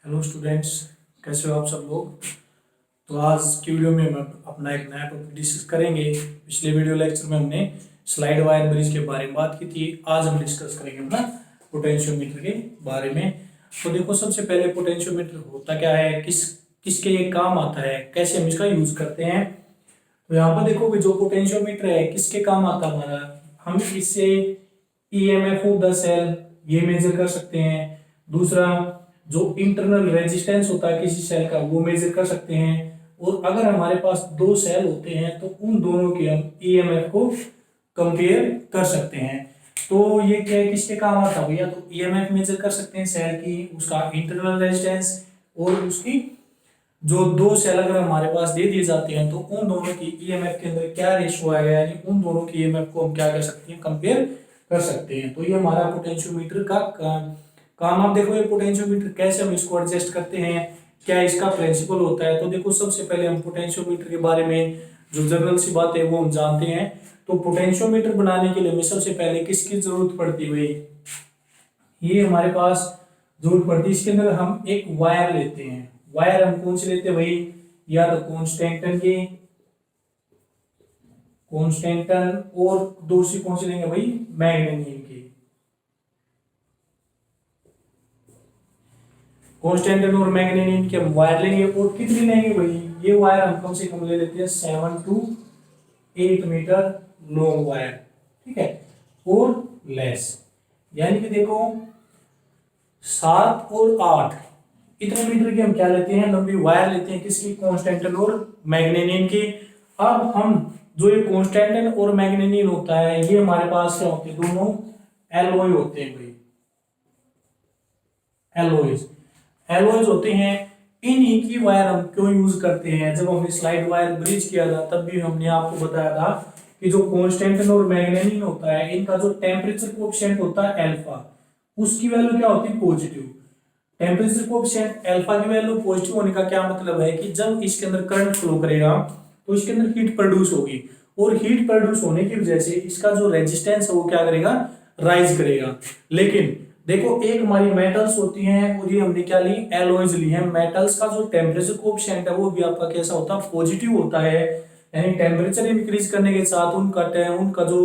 Hello students, कैसे हो आप सब लोग। तो आज की वीडियो में हम अपना एक नया टॉपिक डिस्कस करेंगे। पिछले वीडियो लेक्चर में हमने स्लाइड वायर ब्रिज के बारे में बात की थी। आज हम डिस्कस करेंगे अपना पोटेंशियोमीटर के बारे में। तो देखो, सबसे पहले पोटेंशियोमीटर होता क्या है, किसके ये काम आता है, कैसे हम इसका यूज करते हैं। तो यहाँ पर देखो कि जो पोटेंशियोमीटर है किसके काम आता है हमारा, हम इससे ईएमएफ ऑफ द सेल ये मेजर कर सकते हैं। दूसरा, जो इंटरनल रेजिस्टेंस होता है किसी सेल का वो मेजर कर सकते हैं। और अगर हमारे पास दो सेल होते हैं तो उन दोनों के हम ईएमएफ को कंपेयर कर सकते हैं। तो ये क्या है, किसके काम आता है भैया, तो ईएमएफ मेजर कर सकते हैं सेल की, उसका इंटरनल रेजिस्टेंस और उसकी जो दो सेल अगर हमारे पास दे दिए जाते हैं तो उन दोनों की ईएमएफ के अंदर क्या रेशियो आएगा, यानी उन दोनों की ईएमएफ को हम क्या कर सकते हैं, कंपेयर कर सकते हैं। तो ये हमारा पोटेंशियोमीटर का काम। आप देखो ये पोटेंशियोमीटर कैसे हम इसको एडजस्ट करते हैं, क्या इसका प्रिंसिपल होता है। तो देखो, सबसे पहले हम पोटेंशियोमीटर के बारे में जो जनरल सी बात है वो हम जानते हैं। तो पोटेंशियोमीटर बनाने के लिए हमें सबसे पहले किसकी जरूरत पड़ती है भाई, ये हमारे पास जरूरत पड़ती है। इसके अंदर हम एक वायर लेते हैं। वायर हम कौन से लेते हैं भाई, या तो कॉन्स्टेंटन और दूसरी कौन सी लेंगे भाई, मैग्नेनियम की। कॉन्स्टेंटन और मैग्नेनियम के हम वायर लेंगे। और कितनी लेंगे भाई, ये वायर हम कम से कम ले लेते हैं 7 to 8 मीटर लॉन्ग वायर, ठीक है, और लेस। यानी कि देखो 7 और 8 इतने मीटर की हम क्या लेते हैं, लंबी वायर लेते हैं, किसकी, कॉन्स्टेंटन और मैग्नेनियम की। अब हम जो ये कॉन्स्टेंटन और मैग्नेनियम होता है ये हमारे पास क्या होते हैं, दोनों एलॉय होते हैं भाई, एलॉयज होते हैं। इन्हीं की वायर हम क्यों यूज करते हैं, जब हमने स्लाइड वायर ब्रिज किया था तब भी हमने आपको बताया था कि जो कॉन्स्टेंटन और मैग्नेनियम होता है इनका जो टेम्परेचर कोएफिशिएंट होता है अल्फा, उसकी वैल्यू क्या होती है, पॉजिटिव। टेम्परेचर कोएफिशिएंट अल्फा की वैल्यू पॉजिटिव होने का क्या मतलब है कि जब इसके अंदर करंट फ्लो करेगा तो इसके अंदर हीट प्रोड्यूस होगी, और हीट प्रोड्यूस होने की वजह से इसका जो रेजिस्टेंस है वो क्या करेगा, राइज करेगा। लेकिन देखो, एक हमारी मेटल्स होती हैं और ये हमने क्या ली, एलॉयज ली हैं। मेटल्स का जो टेम्परेचर कोएफिशिएंट है वो भी आपका कैसा होता है, पॉजिटिव होता है। यानी टेम्परेचर इंक्रीज करने के साथ उनका जो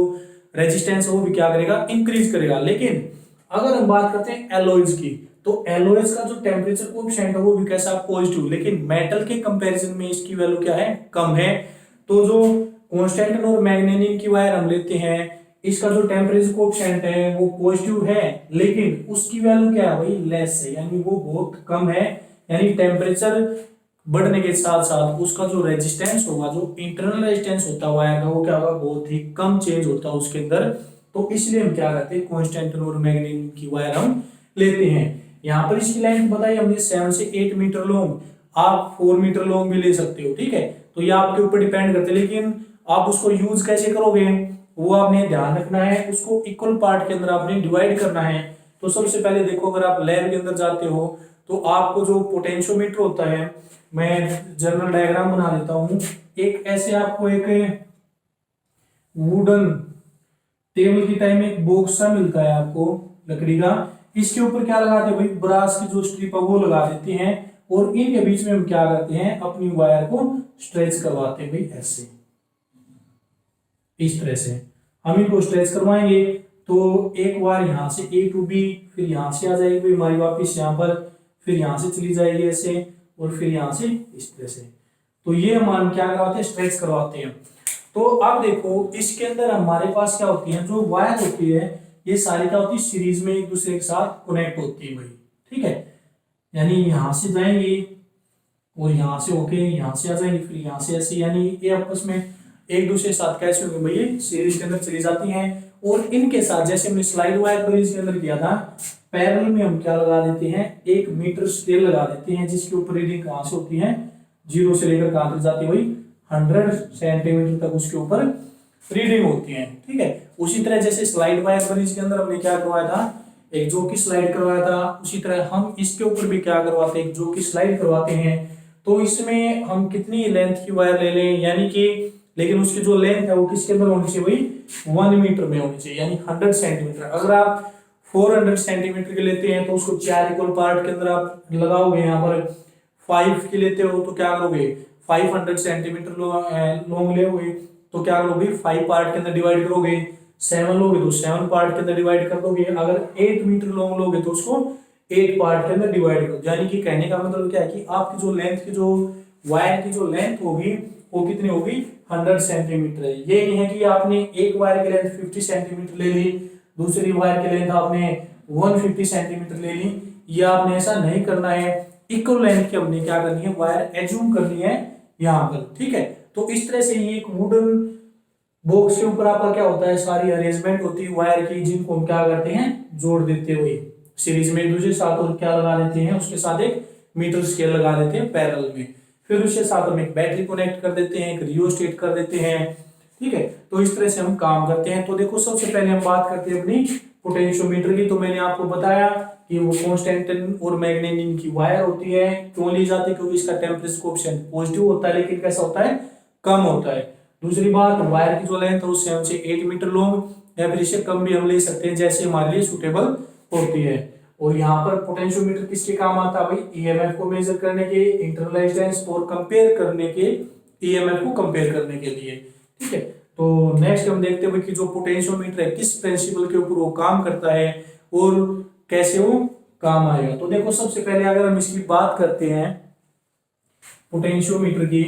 रेजिस्टेंस है वो भी क्या करेगा, इंक्रीज करेगा। लेकिन अगर हम बात करते हैं एलॉयज की, तो एलॉयज का जो टेम्परेचर कोएफिशिएंट है वो भी कैसा, पॉजिटिव। लेकिन मेटल के कंपैरिजन में इसकी वैल्यू क्या है, कम है। तो जो कॉन्स्टेंटन और मैग्नेनियम की वायर हम लेते हैं, इसका जो टेम्परेचर कोएफिशिएंट है वो पॉजिटिव है, लेकिन उसकी वैल्यू क्या है भाई, लेस है, यानी वो बहुत कम है। यानी टेम्परेचर बढ़ने के साथ साथ उसका जो रेजिस्टेंस होगा, जो इंटरनल रेजिस्टेंस होता है वायर का, वो क्या होगा, बहुत ही कम चेंज होता है उसके अंदर। तो इसलिए हम क्या करते हैं, कॉन्स्टेंटन और मैग्नेनियम की वायर हम लेते हैं। यहाँ पर इसकी लेंथ बताई हमने 7 से 8 मीटर लॉन्ग, आप 4 मीटर लॉन्ग भी ले सकते हो, ठीक है। तो ये आपके ऊपर डिपेंड करते हैं, लेकिन आप उसको यूज कैसे करोगे वो आपने ध्यान रखना है। उसको इक्वल पार्ट के अंदर आपने डिवाइड करना है। तो सबसे पहले देखो, अगर आप लैब के अंदर जाते हो तो आपको जो पोटेंशियोमीटर होता है, मैं जनरल डायग्राम बना देता हूं। एक ऐसे आपको एक वुडन टेबल की टाइम एक बॉक्स सा मिलता है आपको लकड़ी का। इसके ऊपर क्या लगाते हैं भाई, ब्रास की जो स्ट्रिप है वो लगा देते हैं, और इनके बीच में हम क्या करते हैं, अपनी वायर को स्ट्रेच करवाते हैं भाई, ऐसे इस तरह से हम इनको स्ट्रेच करवाएंगे। तो एक बार यहाँ से ए टू बी, फिर यहाँ से आ जाएगी हमारी वापिस यहाँ पर, फिर यहाँ से चली जाएगी ऐसे, और फिर यहाँ से इस तरह से। तो ये हम क्या करवाते हैं, स्ट्रेच करवाते हैं। तो अब देखो, इसके अंदर हमारे पास क्या होती है, जो वायर होती है ये सारी क्या होती है, सीरीज में एक दूसरे के साथ कनेक्ट होती है भाई, ठीक है। यानी यहाँ से जाएंगे और यहाँ से होके यहाँ से आ जाएंगे, फिर यहाँ से ऐसे, यानी ये आपस में एक दूसरे के साथ कैसे होंगे भाई, ये सीरीज के अंदर चली जाती हैं। और इनके साथ जैसे हमने स्लाइड वायर ब्रिज के अंदर किया था, पैरेलल में हम क्या लगा देते हैं, 1 मीटर स्केल लगा देते हैं, जिसके ऊपर रीडिंग कहां से होती है, 0 से लेकर कहां तक जाती है भाई, 100 सेंटीमीटर तक उसके ऊपर रीडिंग होती है, ठीक है। उसी तरह जैसे स्लाइड वायर ब्रिज के अंदर हमने क्या करवाया था, एक जो की स्लाइड करवाया था, उसी तरह हम इसके ऊपर भी क्या करवाते हैं, जो की स्लाइड करवाते हैं। तो इसमें हम कितनी लेंथ की वायर ले लें, यानी कि, लेकिन उसकी जो लेंथ है वो किसके अंदर होनी चाहिए भाई, 1 मीटर में होनी चाहिए, यानी 100 सेंटीमीटर। अगर आप 400 सेंटीमीटर के लेते हैं तो उसको 4 इक्वल पार्ट के अंदर आप लगाओगे। यहाँ पर 5 के लेते हो तो क्या करोगे, 500 सेंटीमीटर लॉन्ग लोगे तो क्या करोगे, 5 पार्ट के अंदर डिवाइड करोगे। 7 लोगे तो 7 पार्ट के अंदर डिवाइड कर दोगे। अगर 8 मीटर लॉन्ग लोगे तो उसको 8 पार्ट के अंदर डिवाइड करो। यानी कि कहने का मतलब क्या है कि आपकी जो लेंथ की जो वायर की जो लेंथ होगी वो कितनी होगी, 100 सेंटीमीटर है। ये नहीं है कि आपने एक वायर की लेंथ 50 सेंटीमीटर ले ली, दूसरी वायर की लेंथ आपने 150 सेंटीमीटर ले ली, ये आपने ऐसा नहीं करना है। इक्वल लेंथ की हमने क्या करनी है, वायर एज्यूम करनी है यहाँ पर, ठीक है। तो इस तरह से ये एक वुडन बॉक्स के ऊपर आपका क्या होता है, सारी अरेंजमेंट होती है वायर की, जिनको हम क्या करते हैं, जोड़ देते हुए सीरीज में एक दूसरे के साथ, और क्या लगा देते हैं, उसके साथ एक मीटर स्केल लगा देते हैं पैरेलल में। फिर उसके साथ हम एक बैटरी कनेक्ट कर देते हैं, एक रियोस्टेट कर देते हैं, ठीक है। तो इस तरह से हम काम करते हैं। तो देखो सबसे पहले हम बात करते हैं अपनी पोटेंशियोमीटर की। तो मैंने आपको बताया कि वो कांस्टेंट और मैग्नेटिक की वायर होती है। क्यों ली जाती है, क्योंकि इसका टेम्परेचर कोएफिशिएंट पॉजिटिव होता है, लेकिन कैसा होता है, कम होता है। दूसरी बात, वायर की जो लेंथ है वो 7 से 8 मीटर लॉन्ग या फिर इससे कम भी हम ले सकते हैं, जैसे हमारे लिए सुटेबल होती है। और यहाँ पर पोटेंशियोमीटर किसके काम आता है भाई, ईएमएफ को मेजर करने के, इंटरनल रेजिस्टेंस और कंपेयर करने के, ईएमएफ को कंपेयर करने के लिए, ठीक है। तो नेक्स्ट हम देखते हैं कि जो पोटेंशियोमीटर है किस प्रिंसिपल के ऊपर वो काम करता है और कैसे वो काम आएगा। तो देखो सबसे पहले अगर हम इसकी बात करते हैं पोटेंशियोमीटर की,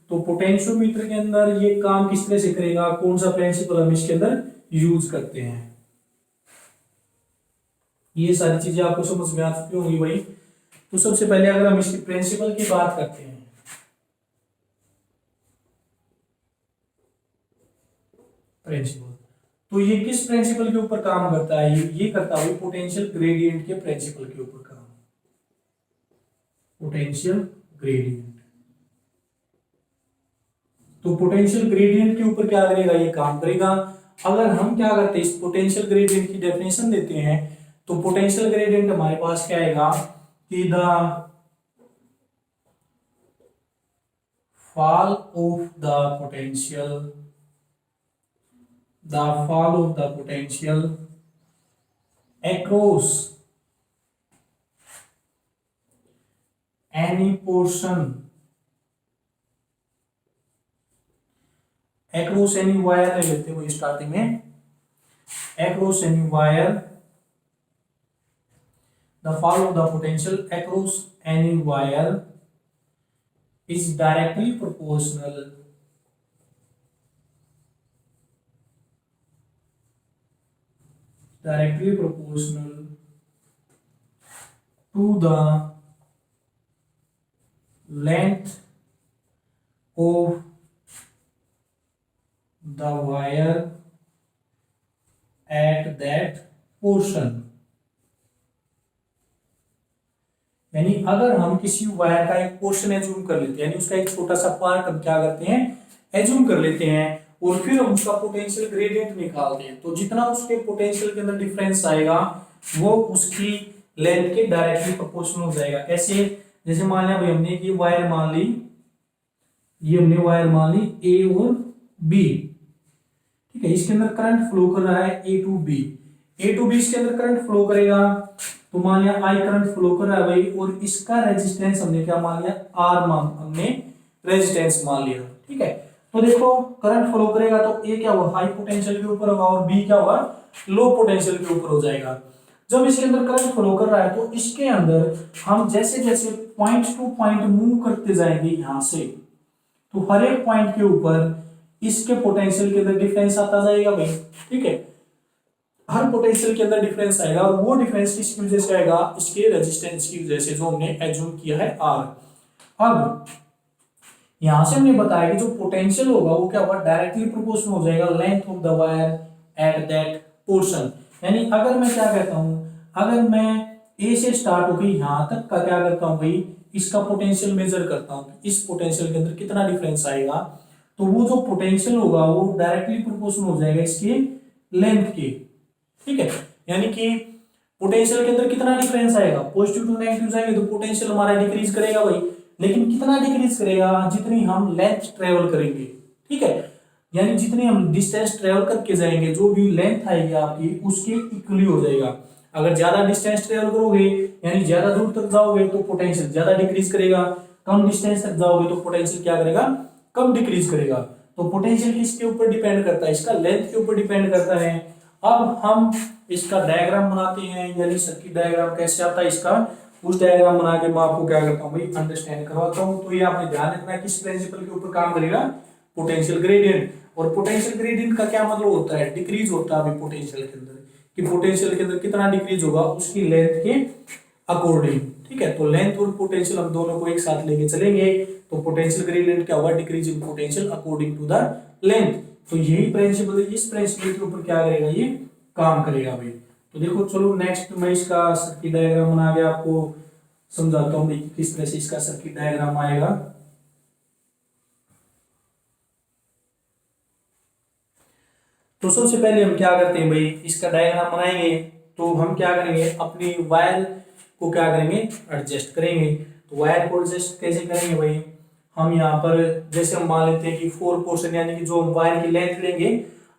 तो पोटेंशियोमीटर के अंदर ये काम किस तरह से करेगा, कौन सा प्रिंसिपल हम इसके अंदर यूज करते हैं, ये सारी चीजें आपको समझ में आ चुकी होंगी भाई। तो सबसे पहले अगर हम इसके प्रिंसिपल की बात करते हैं, प्रिंसिपल, तो ये किस प्रिंसिपल के ऊपर काम करता है, ये करता है पोटेंशियल ग्रेडियंट के प्रिंसिपल के ऊपर काम, पोटेंशियल ग्रेडियंट। तो पोटेंशियल ग्रेडियंट के ऊपर क्या करेगा, ये काम करेगा। अगर हम क्या करते हैं, इस पोटेंशियल ग्रेडियंट की डेफिनेशन देते हैं, तो पोटेंशियल ग्रेडियंट हमारे पास क्या आएगा कि the fall of the potential, the fall of the potential across any portion, across any wire ले लेते हैं स्टार्टिंग में, across any wire, the fall of the potential across any wire is directly proportional to the length of the wire at that portion। यानी अगर हम किसी wire का एक पोर्शन एज्यूम कर लेते हैं, यानी उसका एक छोटा सा पार्ट हम क्या करते हैं, एज्यूम कर लेते हैं, और फिर हम उसका पोटेंशियल ग्रेडियंट निकालते हैं, तो जितना उसके पोटेंशियल के अंदर डिफरेंस आएगा वो उसकी लेंथ के डायरेक्टली प्रोपोर्शनल हो जाएगा। कैसे, जैसे मान लिया भाई हमने ये वायर मान ली, ये हमने वायर मान ली ए और बी, ठीक है। इसके अंदर करंट फ्लो कर रहा है ए टू बी, इसके अंदर करंट फ्लो करेगा, तो मान लिया आई करंट फ्लो कर रहा है भाई, और इसका रेजिस्टेंस हमने क्या मान लिया, आर हमने रेजिस्टेंस मान लिया, ठीक है। तो देखो करंट फ्लो करेगा तो ए क्या हुआ, हाई पोटेंशियल के ऊपर होगा, और बी क्या होगा, लो पोटेंशियल के ऊपर हो जाएगा। जब इसके अंदर करंट फ्लो कर रहा है तो इसके अंदर हम जैसे जैसे पॉइंट टू पॉइंट मूव करते जाएंगे यहां से, तो हर एक पॉइंट के ऊपर इसके पोटेंशियल के अंदर डिफरेंस आता जाएगा भाई, ठीक है। हर पोटेंशियल के अंदर डिफरेंस आएगा, और वो डिफरेंस किसकी वजह से आएगा, इसके रेजिस्टेंस की वजह से, जो हमने एज्यूम किया है आर। अब यहां से हमने बताया कि जो पोटेंशियल होगा वो क्या होगा, डायरेक्टली प्रोपोर्शनल हो जाएगा length of the wire at that portion. यानी अगर मैं क्या कहता हूं, अगर मैं ए से स्टार्ट होकर यहां तक का क्या करता हूं भाई, इसका पोटेंशियल मेजर करता हूं, इस पोटेंशियल के अंदर कितना डिफरेंस आएगा, तो वो जो पोटेंशियल होगा वो डायरेक्टली प्रोपोर्शनल हो जाएगा इसके लेंथ के, ठीक है। यानी कि पोटेंशियल के अंदर कितना डिफरेंस आएगा, पॉजिटिव टू नेगेटिव जाएंगे तो पोटेंशियल हमारा डिक्रीज करेगा भाई, लेकिन कितना डिक्रीज करेगा, जितनी हम लेंथ ट्रेवल करेंगे, ठीक है। यानी जितनी हम डिस्टेंस ट्रेवल करके जाएंगे, जो भी लेंथ आएगी आपकी उसके इक्वली हो जाएगा। अगर ज्यादा डिस्टेंस ट्रेवल करोगे यानी ज्यादा दूर तक जाओगे तो पोटेंशियल ज्यादा डिक्रीज करेगा, कम डिस्टेंस तक जाओगे तो पोटेंशियल क्या करेगा, कम डिक्रीज करेगा। तो पोटेंशियल किसके ऊपर डिपेंड करता है, इसका लेंथ के ऊपर डिपेंड करता है। अब हम इसका डायग्राम बनाते हैं, यानी सर्किट डायग्राम कैसे आता है इसका, उस डायग्राम बना के मैं आपको क्या करता हूँ भाई अंडरस्टैंड करवाता हूँ। तो ये आपने ध्यान रखना है किस प्रिंसिपल के ऊपर काम करेगा, पोटेंशियल ग्रेडियंट। और पोटेंशियल ग्रेडियंट का क्या मतलब होता है, डिक्रीज होता है अभी पोटेंशियल के अंदर, कि पोटेंशियल के अंदर कितना डिक्रीज होगा उसकी लेंथ के अकॉर्डिंग। ठीक है, तो लेंथ और पोटेंशियल हम दोनों को एक साथ लेके चलेंगे तो पोटेंशियल ग्रेडियंट क्या होगा, decrease in potential according to the length. तो यही प्रिंसिपल, इस प्रिंसिपल के ऊपर क्या करेगा, ये काम करेगा भाई। तो देखो चलो नेक्स्ट मैं इसका सर्किट डायग्राम बना के आपको समझाता हूँ भाई किस तरह से इसका सर्किट डायग्राम आएगा। तो सबसे पहले हम क्या करते हैं भाई, इसका डायग्राम बनाएंगे तो हम क्या करेंगे, अपनी वायर को क्या करेंगे, एडजस्ट करेंगे। तो वायर को एडजस्ट कैसे करेंगे भाई, हम यहाँ पर जैसे हम मान लेते हैं कि 4 पोर्शन यानी कि जो हम वायर की लेंथ लेंगे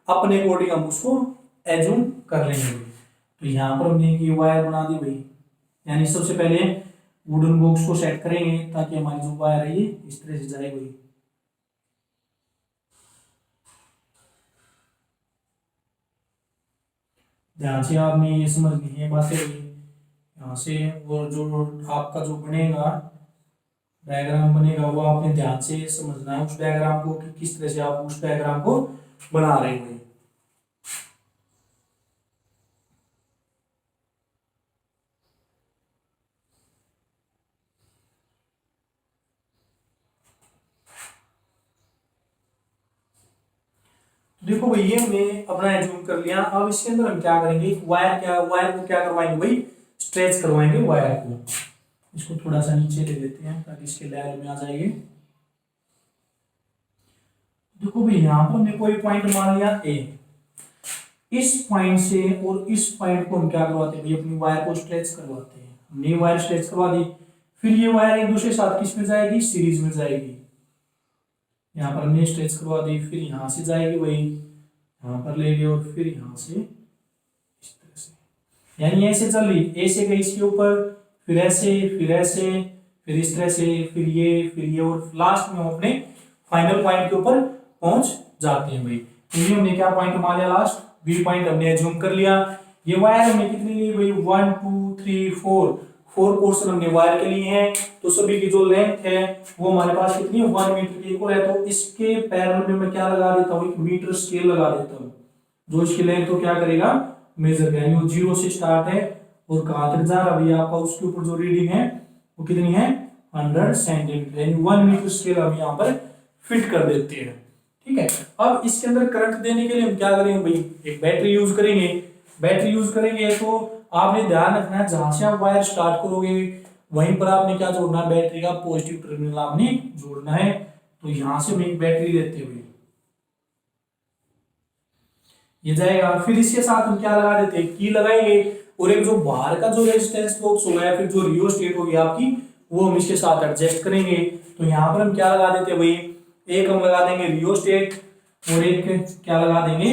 अपने अकॉर्डिंग हम उसको एज्यूम कर लेंगे। तो यहाँ पर हमने ये वायर बना दी भाई, यानी सबसे पहले वुडन बॉक्स को सेट करेंगे ताकि हमारी जो वायर है ये इस तरह से जाए भाई। ध्यान से आपने ये समझनी है बातें भाई, यहाँ से वो जो आपका जो बनेगा डायग्राम बनेगा वो आपने ध्यान से समझना है उस डायग्राम को, कि किस तरह से आप उस डायग्राम को बना रहे हो। देखो भाई ये हमने अपना एज्यूम कर लिया। अब इसके अंदर हम क्या करेंगे, वायर को क्या करवाएंगे भाई, स्ट्रेच करवाएंगे वायर को। इसको थोड़ा सा नीचे ले लेते हैं ताकि इसके लेवल में आ जाएंगे। देखो भाई यहाँ पर हमने कोई पॉइंट मान लिया ए, इस पॉइंट से और इस पॉइंट को हम क्या करवाते हैं भाई, अपनी वायर को स्ट्रेच करवाते हैं। हमने वायर स्ट्रेच करवा दी, फिर ये वायर एक दूसरे साथ किस में जाएगी, सीरीज में जाएगी। यहाँ पर हमने स्ट्रेच करवा दी, फिर यहाँ से जाएगी वही, यहाँ पर ले गए और फिर यहाँ से इस तरह से, यानी ऐसे चल रही, ऐसे गई इसके ऊपर, फिर ऐसे, फिर ऐसे, फिर इस तरह से, फिर ये और लास्ट में हम अपने फाइनल पॉइंट के ऊपर पहुंच जाते हैं भाई। तो ये हमने क्या पॉइंट मान लिया, लास्ट बी पॉइंट हमने एज्यूम कर लिया। ये वायर हमने कितनी ली भाई, 1 2 3 4 पोर्शन हमने वायर के लिए हैं। तो सभी की जो लेंथ है वो हमारे पास कितनी है, 1 मीटर की इक्वल है। तो इसके पैरेलल में मैं क्या लगा देता हूँ, एक मीटर स्केल लगा देता हूँ जो इसकी लेंथ को क्या करेगा, मेजर करेगा। यानी वो 0 से स्टार्ट है और कहां तक जा रहा है आपका, उसके ऊपर जो रीडिंग है वो कितनी है, 100 सेंटीमीटर, यानी 1 मीटर स्केल हम यहाँ पर फिट कर देते हैं। ठीक है, अब इसके अंदर करंट देने के लिए हम क्या करेंगे भाई, एक बैटरी यूज करेंगे। बैटरी यूज करेंगे तो आपने ध्यान रखना है जहां से आप वायर स्टार्ट करोगे वहीं पर आपने क्या जोड़ना है, बैटरी का पॉजिटिव टर्मिनल आपने जोड़ना है। तो यहां से हम एक बैटरी लेते हुए ये जाएगा, फिर इसके साथ हम क्या लगा देते हैं, की लगाएंगे। और एक जो बाहर का जो रेजिस्टेंस बॉक्स होगा या फिर जो रियोस्टेट होगी आपकी, वो हम इसके साथ एडजस्ट करेंगे। तो यहाँ पर हम क्या लगा देते हैं भाई, एक हम लगा देंगे रियोस्टेट और एक क्या लगा देंगे,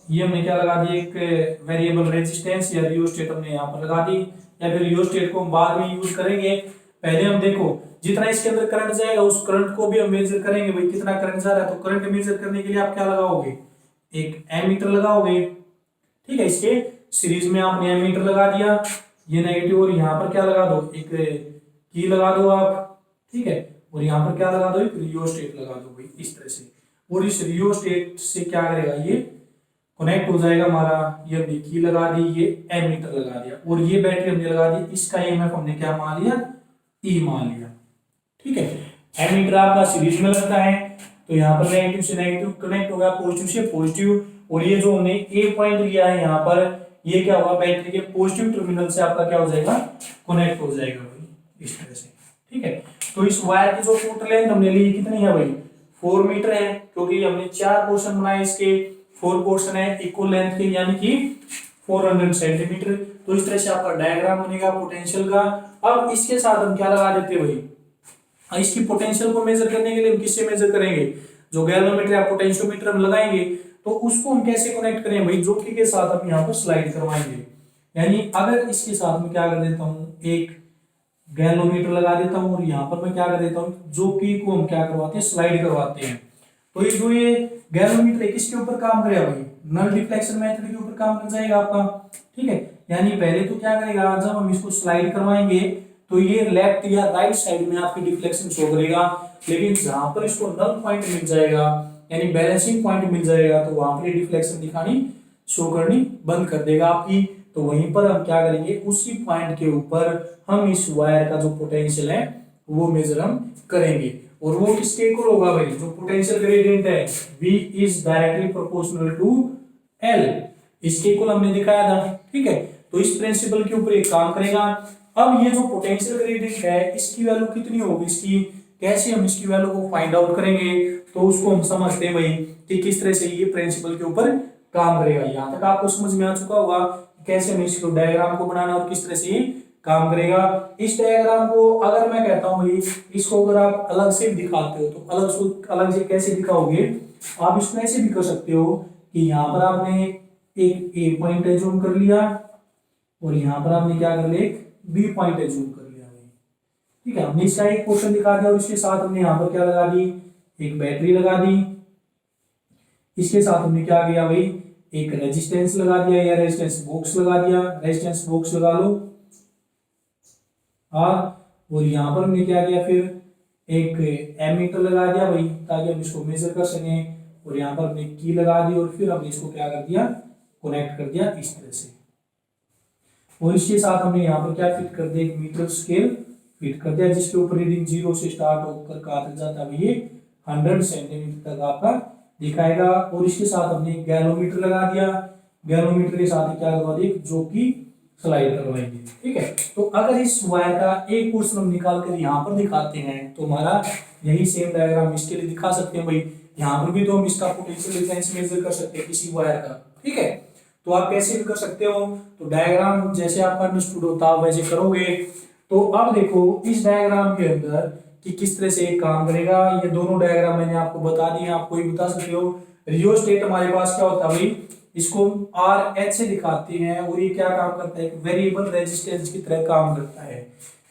ये हमने क्या लगा दी, एक वेरिएबल रेजिस्टेंस या रियोस्टेट हमने यहाँ पर लगा दी, या फिर रियोस्टेट को हम बाद में यूज करेंगे। पहले हम देखो जितना इसके अंदर करंट जाएगा उस करंट को भी हम मेजर करेंगे भाई, कितना करंट जा रहा है। तो करंट मेजर करने के लिए आप क्या लगाओगे, एक एमीटर लगाओगे। ठीक है, इसके सीरीज में आपने एमीटर लगा दिया, ये नेगेटिव, और यहाँ पर क्या लगा दो, एक की लगा दो आप। ठीक है, और यहाँ पर क्या लगा दो, एक रियोस्टेट लगा दो भाई इस तरह से। और इस रियोस्टेट से क्या करेगा, ये कनेक्ट हो जाएगा हमारा। ये हमने की लगा दी, ये एमीटर लगा दिया, और ये बैटरी हमने लगा दी, इसका ईएमएफ हमने क्या मान लिया, ई मान लिया। ठीक है, एमीटर आपका सीरीज में लगता है तो यहाँ पर नेगेटिव से नेगेटिव कनेक्ट होगा, पॉजिटिव से पॉजिटिव। और ये जो हमने ए पॉइंट लिया है यहाँ पर, ये क्या होगा, बैटरी के पॉजिटिव टर्मिनल से आपका क्या हो जाएगा, कनेक्ट हो जाएगा भाई इस तरह से। ठीक है, तो इस वायर की जो टोटल लेंथ हमने ली कितनी है भाई, 4 मीटर है, क्योंकि हमने 4 पोर्शन बनाए, इसके 4 पोर्शन है इक्वल लेंथ के, यानी कि 400 सेंटीमीटर। तो इस तरह से आपका डायग्राम बनेगा पोटेंशियल का। अब इसके साथ हम क्या लगा देते हैं भाई, इसकी पोटेंशियल को मेजर करने के लिए हम किससे मेजर करेंगे, जो गैल्वेनोमीटर या पोटेंशियोमीटर हम लगाएंगे तो उसको हम कैसे कनेक्ट करें भाई, जोकी के साथ हम यहाँ पर स्लाइड करवाएंगे। यानी अगर इसके साथ में क्या कर देता हूँ, एक गैलोमीटर लगा देता हूँ और यहाँ पर मैं क्या कर देता हूँ, जो की को हम क्या करवाते हैं, स्लाइड करवाते हैं। तो ये जो ये गैलोमीटर है किसके ऊपर काम करेगा भाई, नल डिफ्लेक्शन मेथड के ऊपर काम कर जाएगा आपका। ठीक है, यानी पहले तो क्या करेगा, जब हम इसको स्लाइड करवाएंगे तो ये लेफ्ट या राइट साइड में आपकी डिफ्लेक्शन शो करेगा, लेकिन जहां पर इसको नल पॉइंट मिल जाएगा यानी बैलेंसिंग पॉइंट मिल जाएगा तो वहां पर डिफ्लेक्शन दिखानी शो करनी बंद कर देगा आपकी। तो वहीं पर हम क्या करेंगे, उसी पॉइंट के ऊपर हम इस वायर का जो पोटेंशियल है वो मेजर हम करेंगे, और वो किसके इक्वल होगा भाई, जो पोटेंशियल ग्रेडियंट है V is directly proportional to L, इसके इक्वल हमने दिखाया था। ठीक है, तो इस प्रिंसिपल के ऊपर एक काम करेगा। अब ये जो पोटेंशियल ग्रेडियंट है इसकी वैल्यू कितनी होगी, इसकी कैसे हम इसकी वैल्यू को फाइंड आउट करेंगे, तो उसको हम समझते हैं भाई कि किस तरह से ये प्रिंसिपल के ऊपर काम करेगा। यहाँ तक आपको समझ में आ चुका होगा कि कैसे हम इसको डायग्राम को बनाना और किस तरह से ये काम करेगा। इस डायग्राम को अगर मैं कहता हूं भाई, इसको अगर आप अलग से दिखाते हो तो अलग से कैसे दिखाओगे, आप इसको ऐसे भी कर सकते हो कि यहाँ पर आपने एक ए पॉइंट एज्यूम कर लिया और यहाँ पर आपने क्या कर लिया, एक बी पॉइंट एज्यूम कर लिया भाई। ठीक है, हमने इसका एक पोर्शन दिखा दिया और इसके साथ हमने यहाँ पर क्या लगा दी, एक बैटरी लगा दी। इसके साथ हमने क्या किया भाई, एक रेजिस्टेंस लगा दिया या रेजिस्टेंस बॉक्स लगा दिया, रेजिस्टेंस बॉक्स लगा लो। और यहाँ पर हमने क्या किया, फिर एक एमीटर लगा दिया भाई ताकि हम इसको मेजर कर सकें, और यहाँ पर हमने की लगा दी और फिर हमने इसको क्या कर दिया, कनेक्ट कर दिया इस तरह से। और इसके साथ हमने यहाँ पर क्या फिट कर दिया, एक मीटर स्केल फिट कर दिया जिसके ऊपर रीडिंग 0 से स्टार्ट होकर कहा तक जाता है, ये 100 सेंटीमीटर तक आपका दिखाएगा। और इसके साथ हमने गैलोमीटर लगा दिया, गैलोमीटर के साथ क्या करवा दिया, जो कि स्लाइड करवाएंगे। ठीक है, तो अगर इस वायर का एक पोर्शन हम निकाल कर यहाँ पर दिखाते हैं तो हमारा यही सेम डायग्राम इसके लिए दिखा सकते हैं भाई। यहाँ पर भी तो हम इसका पोटेंशियल डिफरेंस मेजर कर सकते हैं किसी वायर का। ठीक है, तो आप कैसे भी कर सकते हो, तो डायग्राम जैसे आपका अंडरस्टूड होता है वैसे करोगे। तो अब देखो इस डायग्राम के अंदर कि किस तरह से एक काम करेगा, ये दोनों डायग्राम मैंने आपको बता दिए, आप कोई बता सकते हो। रियोस्टेट हमारे पास क्या होता है भाई, इसको आर एच से दिखाते हैं और ये क्या काम करता है, वेरिएबल रेजिस्टेंस की तरह काम करता है,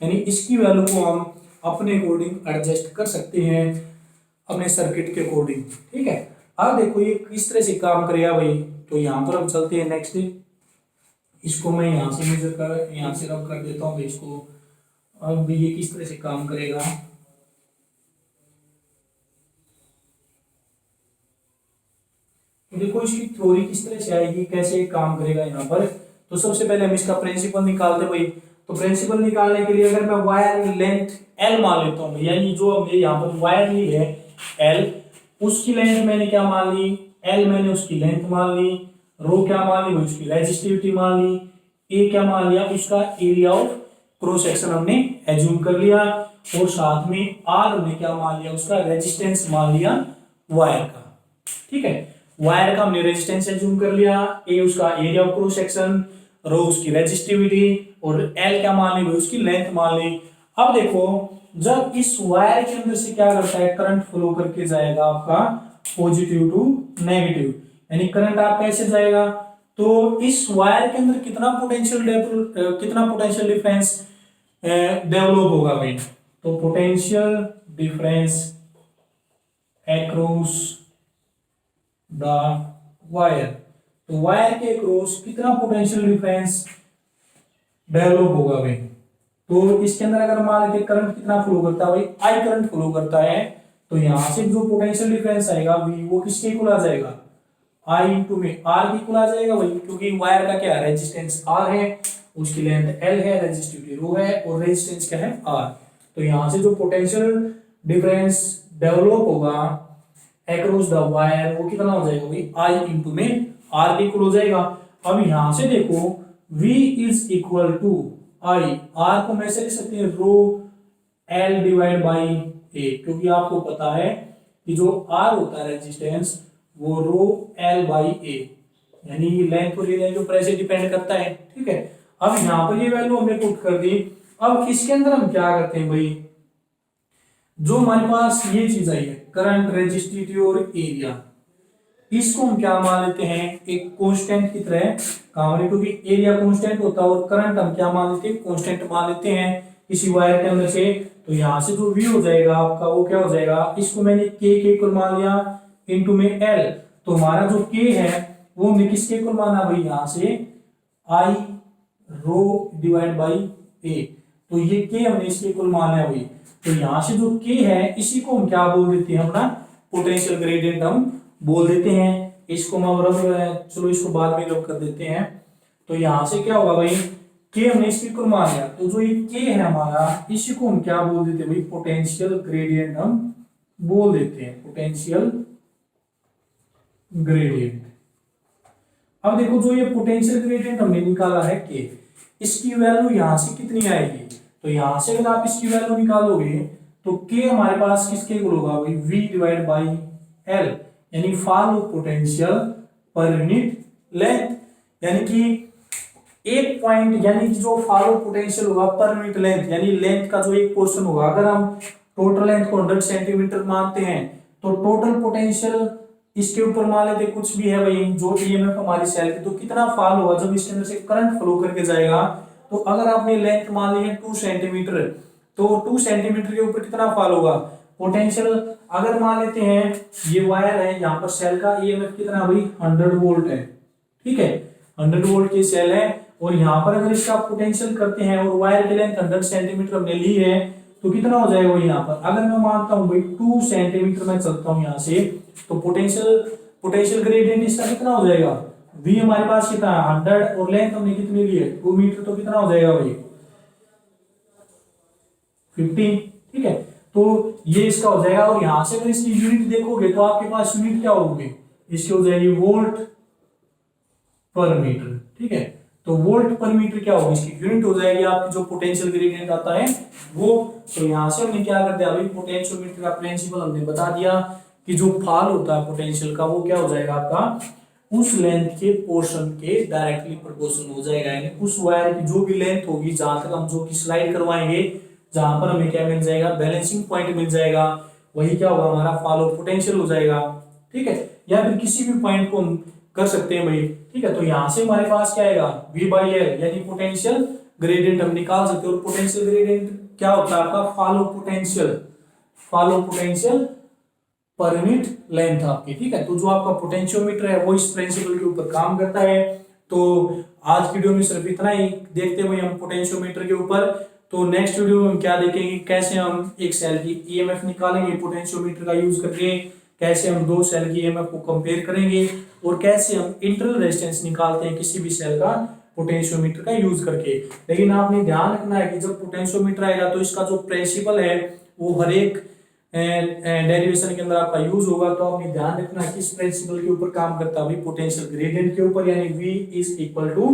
यानी इसकी वैल्यू को हम अपने अकॉर्डिंग एडजस्ट कर सकते हैं अपने सर्किट के अकॉर्डिंग। ठीक है, अब देखो ये किस तरह से काम करेगा भाई, तो यहाँ पर हम चलते हैं नेक्स्ट। इसको मैं यहाँ से मेजर कर यहाँ से रब कर देता हूँ इसको। अब ये किस तरह से काम करेगा, तो देखो इसकी थ्योरी किस तरह से आएगी, कैसे काम करेगा यहाँ पर। तो सबसे पहले हम इसका प्रिंसिपल निकालते भाई। तो प्रिंसिपल निकालने के लिए अगर मैं वायर लेंथ L मान लेता हूँ, यानी जो हमने यहाँ पर वायर ली है L, उसकी लेंथ मैंने क्या मान ली, L मैंने उसकी लेंथ मान ली, रो क्या मान ली, उसकी रेजिस्टिविटी मान ली, A क्या मान लिया, उसका एरिया ऑफ क्रॉस सेक्शन हमने एज्यूम कर लिया, और साथ में R हमने क्या मान लिया, उसका रेजिस्टेंस मान लिया वायर का। ठीक है, वायर का हमने रेजिस्टेंस एज्यूम कर लिया, ए उसका एरिया ऑफ क्रॉस सेक्शन, रो उसकी रेजिस्टिविटी, और एल क्या मान ली, उसकी लेंथ मान ली। अब देखो जब इस वायर के अंदर से क्या करता है, करंट फ्लो करके जाएगा आपका पॉजिटिव टू नेगेटिव, यानी करंट आपका ऐसे जाएगा, तो इस वायर के अंदर कितना पोटेंशियल डिफरेंस डेवलप होगा भाई, तो potential difference across the wire, तो वायर के क्रॉस कितना पोटेंशियल डिफरेंस डेवलप होगा भाई। तो इसके अंदर अगर मान लेते करंट कितना फ्लो करता है भाई, आई करंट फ्लो करता है, तो यहां से जो पोटेंशियल डिफरेंस आएगा वी वो किसके इक्वल आ जाएगा, आई इंटू में आर के इक्वल आ जाएगा भाई, क्योंकि वायर का क्या रेजिस्टेंस आर है, उसकी लेंथ एल है, रेजिस्टिविटी रो है, और रेजिस्टेंस क्या है आर। तो यहां से जो पोटेंशियल डिफरेंस डेवलप होगा अक्रॉस द वायर वो कितना हो जाएगा भाई, आई इंटू में आर के इक्वल हो जाएगा। अब यहां से देखो V is equal to I, R को मैं से लिख सकते हैं rho L divide by A, क्योंकि आपको पता है कि जो आर होता है रेजिस्टेंस वो रो एल बाई ए, यानी लेंथ को एरिया के ऊपर ऐसे डिपेंड करता है। ठीक है, अब यहाँ पर ये वैल्यू हमने पुट कर दी। अब इसके अंदर हम क्या करते हैं भाई, जो हमारे पास ये चीज आई है करंट, रेजिस्टिविटी और एरिया, इसको हम क्या मान लेते हैं, एक कांस्टेंट की तरह काम करें, क्योंकि एरिया कांस्टेंट होता है और करंट हम क्या मान लेते हैं, कांस्टेंट मान लेते हैं किसी वायर के अंदर से। तो यहाँ से जो V हो जाएगा आपका वो क्या हो जाएगा, इसको मैंने के इक्वल मान लिया इनटू में L। तो हमारा जो K है वो हमने किसके इक्वल माना भाई, यहाँ से I rho divide by A। तो ये K हमने इसके इक्वल माना है भाई। तो यहाँ से जो K है इसी को हम क्या बोल देते हैं, अपना पोटेंशियल ग्रेडियंट हम बोल देते हैं। इसको हम रब, चलो इसको बाद में रब कर देते हैं। तो यहाँ से क्या होगा भाई, K हमने इसके इक्वल मान लिया, तो जो ये K है हमारा इसी को हम क्या बोल देते हैं भाई, पोटेंशियल ग्रेडियंट हम बोल देते हैं, पोटेंशियल ग्रेडियंट। अब देखो जो ये पोटेंशियल ग्रेडियंट हमने निकाला है K, इसकी वैल्यू यहां से कितनी आएगी, तो यहां से अगर आप इसकी वैल्यू निकालोगे तो K हमारे पास किसके इक्वल होगा भाई, V डिवाइड बाई L, यानी fall of potential per unit length. यानी कि एक पॉइंट, यानी कि जो फॉल ऑफ पोटेंशियल होगा पर यूनिट लेंथ, यानी लेंथ का जो एक पोर्शन होगा, अगर हम टोटल लेंथ को 100 सेंटीमीटर मानते हैं तो टोटल पोटेंशियल इसके ऊपर मान लेते कुछ भी है भाई, जो ईएमएफ हमारी सेल की, तो कितना फॉल होगा जब इसके अंदर से करंट फ्लो करके जाएगा। तो अगर आपने लेंथ मान ली है 2 सेंटीमीटर, तो 2 सेंटीमीटर के ऊपर कितना फॉल होगा पोटेंशियल। अगर मान लेते हैं ये वायर है, यहाँ पर सेल का ईएमएफ कितना भाई 100 वोल्ट है, ठीक है 100 वोल्ट की सेल है, और यहाँ पर अगर इसका पोटेंशियल करते हैं और वायर की लेंथ 100 सेंटीमीटर हमने ली है, तो कितना हो जाएगा यहाँ पर, अगर मैं मानता हूँ भाई 2 सेंटीमीटर में चलता हूँ यहाँ से, तो पोटेंशियल ग्रेडियंट इसका कितना हो जाएगा, V हमारे पास कितना है 100 और लेंथ हमने कितनी ली है 2 मीटर, तो कितना हो जाएगा भाई 15, ठीक है। तो ये इसका हो जाएगा, और यहां से अगर इसकी यूनिट देखोगे तो आपके पास यूनिट क्या होगी, इसकी हो जाएगी वोल्ट पर मीटर, ठीक है। तो वोल्ट पर मीटर क्या होगी, इसकी यूनिट हो जाएगी आपकी जो पोटेंशियल ग्रेडियंट आता है वो। तो यहां से हमने क्या कर दिया भाई, पोटेंशियोमीटर का प्रिंसिपल हमने बता दिया कि जो फॉल होता है पोटेंशियल का वो क्या हो जाएगा आपका उस लेंथ के पोर्शन के डायरेक्टली प्रोपोर्शनल हो जाएगा, यानी उस वायर की जो भी लेंथ होगी, जहां तक हम जो की स्लाइड करवाएंगे, जहां पर हमें क्या मिल जाएगा, बैलेंसिंग पॉइंट मिल जाएगा, वही क्या होगा हमारा फॉल ऑफ पोटेंशियल हो जाएगा, ठीक है। या फिर किसी भी पॉइंट को हम कर सकते हैं भाई, ठीक है। तो यहां से हमारे पास क्या आएगा V बाई L, यानी पोटेंशियल ग्रेडियंट हम निकाल सकते हैं। और पोटेंशियल ग्रेडियंट क्या होता है आपका, fall of potential per unit length आपकी, ठीक है। तो जो आपका पोटेंशियोमीटर है वो इस प्रिंसिपल के ऊपर काम करता है। तो आज वीडियो में सिर्फ इतना ही, देखते हुए हम पोटेंशियोमीटर के ऊपर। तो नेक्स्ट वीडियो में हम क्या देखेंगे, कैसे हम एक सेल की ईएमएफ निकालेंगे पोटेंशियोमीटर का यूज करके, कैसे हम दो सेल की ईएमएफ को कंपेयर करेंगे, और कैसे हम इंटरनल रेजिस्टेंस निकालते हैं किसी भी सेल का पोटेंशियोमीटर का यूज करके। लेकिन आपने ध्यान रखना है कि जब पोटेंशियोमीटर आएगा तो इसका जो प्रिंसिपल है वो हर एक डेरिवेशन के अंदर आपका यूज होगा। तो आपने ध्यान रखना है किस प्रिंसिपल के ऊपर काम करता है, पोटेंशियल ग्रेडियंट के ऊपर, यानी V is equal to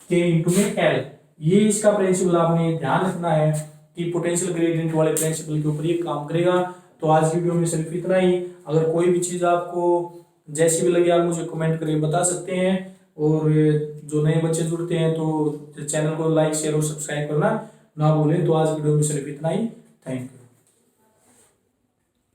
K into में L। ये इसका प्रिंसिपल आपने ध्यान रखना है कि पोटेंशियल ग्रेडियंट वाले प्रिंसिपल के ऊपर ये काम करेगा। तो आज की वीडियो में सिर्फ इतना ही। अगर कोई भी चीज आपको जैसी भी लगी आप मुझे कमेंट करके बता सकते हैं, और जो नए बच्चे जुड़ते हैं तो चैनल को लाइक शेयर और सब्सक्राइब करना ना भूलें। तो आज वीडियो में सिर्फ इतना ही, थैंक यू।